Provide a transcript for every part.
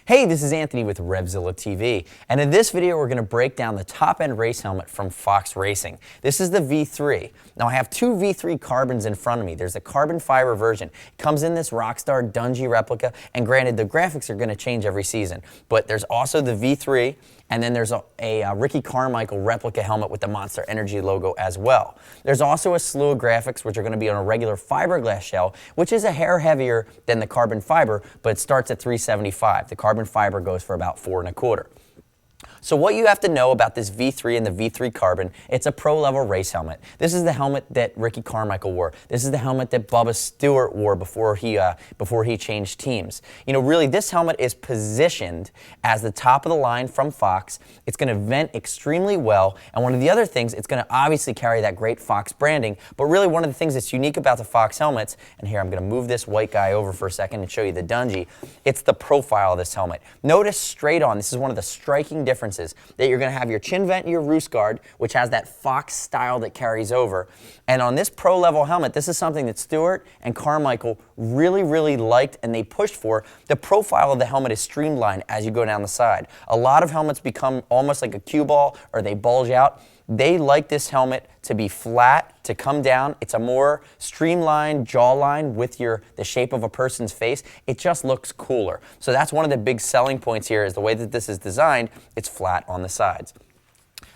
Hey, this is Anthony with RevZilla TV, and in this video we're going to break down the top-end race helmet from Fox Racing. This is the V3. Now I have two V3 carbons in front of me. There's a carbon fiber version. It comes in this Rockstar Dungey replica, and granted the graphics are going to change every season, but there's also the V3, and then there's a Ricky Carmichael replica helmet with the Monster Energy logo as well. There's also a slew of graphics which are going to be on a regular fiberglass shell, which is a hair heavier than the carbon fiber, but it starts at $375. The carbon fiber goes for about $4.25. So what you have to know about this V3 and the V3 Carbon, it's a pro-level race helmet. This is the helmet that Ricky Carmichael wore. This is the helmet that Bubba Stewart wore before he changed teams. You know, really, this helmet is positioned as the top of the line from Fox. It's going to vent extremely well, and one of the other things, it's going to obviously carry that great Fox branding, but really one of the things that's unique about the Fox helmets, and here I'm going to move this white guy over for a second and show you the Dungey, it's the profile of this helmet. Notice straight on, this is one of the striking differences, that you're going to have your chin vent and your roost guard, which has that Fox style that carries over. And on this pro level helmet, this is something that Stewart and Carmichael really liked and they pushed for. The profile of the helmet is streamlined as you go down the side. A lot of helmets become almost like a cue ball or they bulge out. They like this helmet to be flat, to come down. It's a more streamlined jawline with the shape of a person's face. It just looks cooler. So that's one of the big selling points here is the way that this is designed. It's flat on the sides.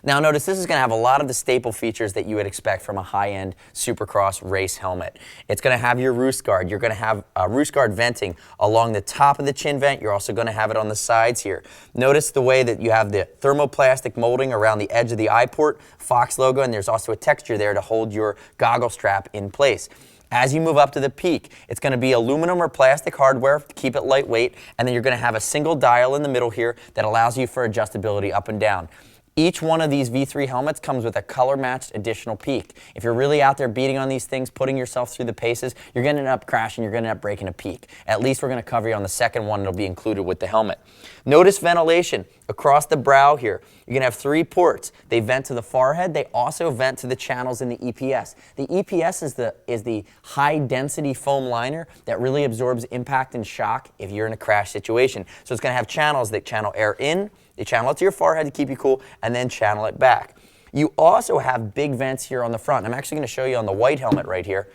Now notice this is going to have a lot of the staple features that you would expect from a high-end Supercross race helmet. It's going to have your roost guard. You're going to have roost guard venting along the top of the chin vent. You're also going to have it on the sides here. Notice the way that you have the thermoplastic molding around the edge of the eye port, Fox logo, and there's also a texture there to hold your goggle strap in place. As you move up to the peak, it's going to be aluminum or plastic hardware to keep it lightweight, and then you're going to have a single dial in the middle here that allows you for adjustability up and down. Each one of these V3 helmets comes with a color-matched additional peak. If you're really out there beating on these things, putting yourself through the paces, you're going to end up crashing, you're going to end up breaking a peak. At least we're going to cover you on the second one. It'll be included with the helmet. Notice ventilation across the brow here. You're going to have 3 ports. They vent to the forehead. They also vent to the channels in the EPS. The EPS is the high-density foam liner that really absorbs impact and shock if you're in a crash situation. So it's going to have channels that channel air in, they channel it to your forehead to keep you cool, and then channel it back. You also have big vents here on the front. I'm actually going to show you on the white helmet right here,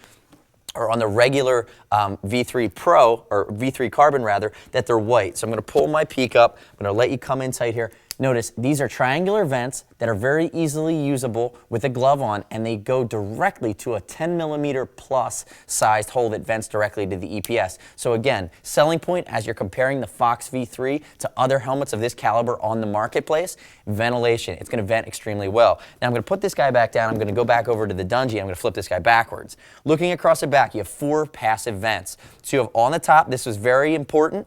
or on the regular V3 Pro, or V3 Carbon rather, that they're white. So I'm going to pull my peak up. I'm going to let you come inside here. Notice these are triangular vents that are very easily usable with a glove on, and they go directly to a 10mm plus sized hole that vents directly to the EPS. So again, selling point as you're comparing the Fox V3 to other helmets of this caliber on the marketplace, ventilation. It's going to vent extremely well. Now I'm going to put this guy back down. I'm going to go back over to the Dungey. I'm going to flip this guy backwards. Looking across the back, you have 4 passive vents. So you have on the top, this was very important.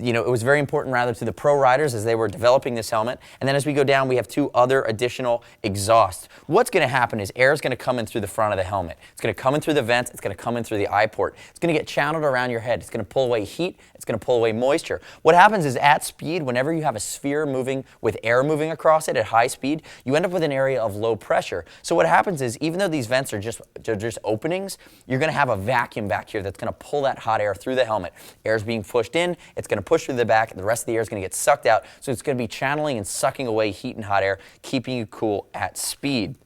You know, it was very important rather to the pro riders as they were developing this helmet. And then as we go down, we have 2 other additional exhausts. What's going to happen is air is going to come in through the front of the helmet. It's going to come in through the vents. It's going to come in through the eye port. It's going to get channeled around your head. It's going to pull away heat. It's going to pull away moisture. What happens is at speed, whenever you have a sphere moving with air moving across it at high speed, you end up with an area of low pressure. So what happens is even though these vents are just openings, you're going to have a vacuum back here that's going to pull that hot air through the helmet. Air is being pushed in. It's going to push through the back, and the rest of the air is going to get sucked out. So it's going to be channeling and sucking away heat and hot air, keeping you cool at speed.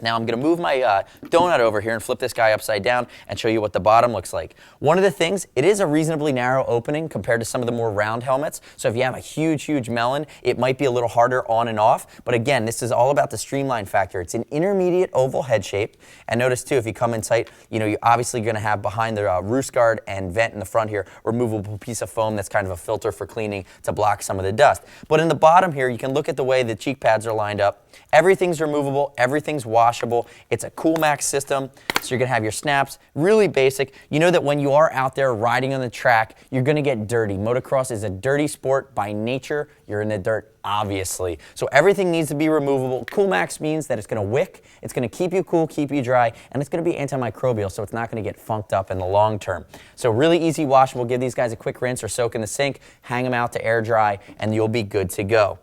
Now I'm going to move my donut over here and flip this guy upside down and show you what the bottom looks like. One of the things, it is a reasonably narrow opening compared to some of the more round helmets. So if you have a huge melon, it might be a little harder on and off. But again, this is all about the streamline factor. It's an intermediate oval head shape. And notice too, if you come in tight, you know, you're obviously going to have behind the roost guard and vent in the front here, a removable piece of foam that's kind of a filter for cleaning to block some of the dust. But in the bottom here, you can look at the way the cheek pads are lined up. Everything's removable, everything's washable. It's a CoolMax system, so you're going to have your snaps, really basic. You know that when you are out there riding on the track, you're going to get dirty. Motocross is a dirty sport by nature. You're in the dirt, obviously. So everything needs to be removable. CoolMax means that it's going to wick, it's going to keep you cool, keep you dry, and it's going to be antimicrobial, so it's not going to get funked up in the long term. So really easy washable. Give these guys a quick rinse or soak in the sink, hang them out to air dry, and you'll be good to go.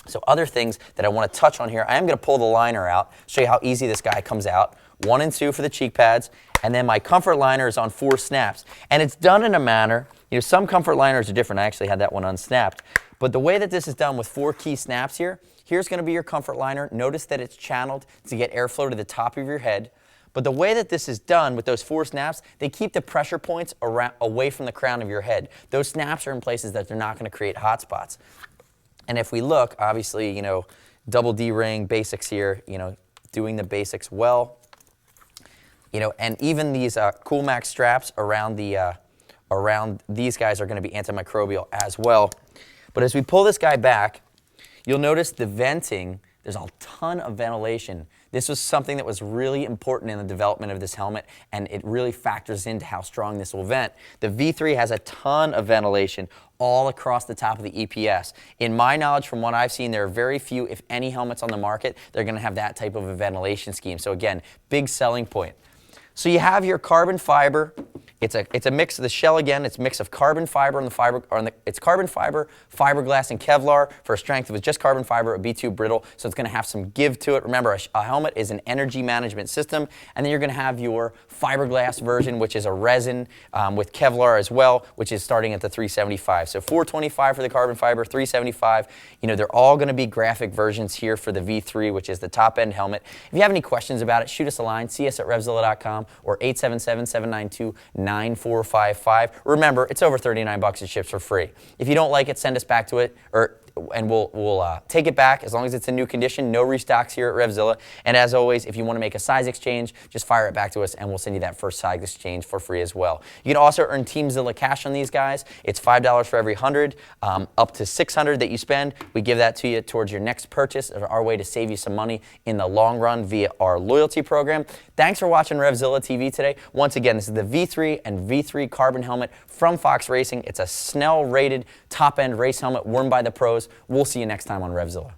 So other things that I want to touch on here, I am going to pull the liner out, show you how easy this guy comes out. 1 and 2 for the cheek pads, and then my comfort liner is on 4 snaps. And it's done in a manner, You know, some comfort liners are different. I actually had that one unsnapped. But the way that this is done with 4 key snaps here, here's going to be your comfort liner. Notice that it's channeled to get airflow to the top of your head. But the way that this is done with those 4 snaps, they keep the pressure points away from the crown of your head. Those snaps are in places that they're not going to create hot spots. And if we look, obviously, you know, double D ring, basics here, you know, doing the basics well. You know, and even these CoolMax straps around these guys are going to be antimicrobial as well. But as we pull this guy back, you'll notice the venting, there's a ton of ventilation. This was something that was really important in the development of this helmet, and it really factors into how strong this will vent. The V3 has a ton of ventilation all across the top of the EPS. In my knowledge, from what I've seen, there are very few, if any, helmets on the market that are going to have that type of a ventilation scheme. So again, big selling point. So you have your carbon fiber. It's a mix of the shell again. It's a mix of carbon fiber it's carbon fiber, fiberglass, and Kevlar. For a strength, if it's just carbon fiber, it would be too brittle, so it's going to have some give to it. Remember, a helmet is an energy management system, and then you're going to have your fiberglass version, which is a resin with Kevlar as well, which is starting at the 375. So 425 for the carbon fiber, 375. You know, they're all going to be graphic versions here for the V3, which is the top-end helmet. If you have any questions about it, shoot us a line. See us at RevZilla.com or 877-792-9455. Remember, it's over 39 bucks. It ships for free. If you don't like it, send us back to it, and we'll take it back as long as it's in new condition. No restocks here at RevZilla. And as always, if you want to make a size exchange, just fire it back to us, and we'll send you that first size exchange for free as well. You can also earn Team Zilla cash on these guys. It's $5 for every 100, up to 600 that you spend. We give that to you towards your next purchase. Our way to save you some money in the long run via our loyalty program. Thanks for watching RevZilla TV today. Once again, this is the V3 and V3 carbon helmet from Fox Racing. It's a Snell-rated top-end race helmet worn by the pros. We'll see you next time on RevZilla.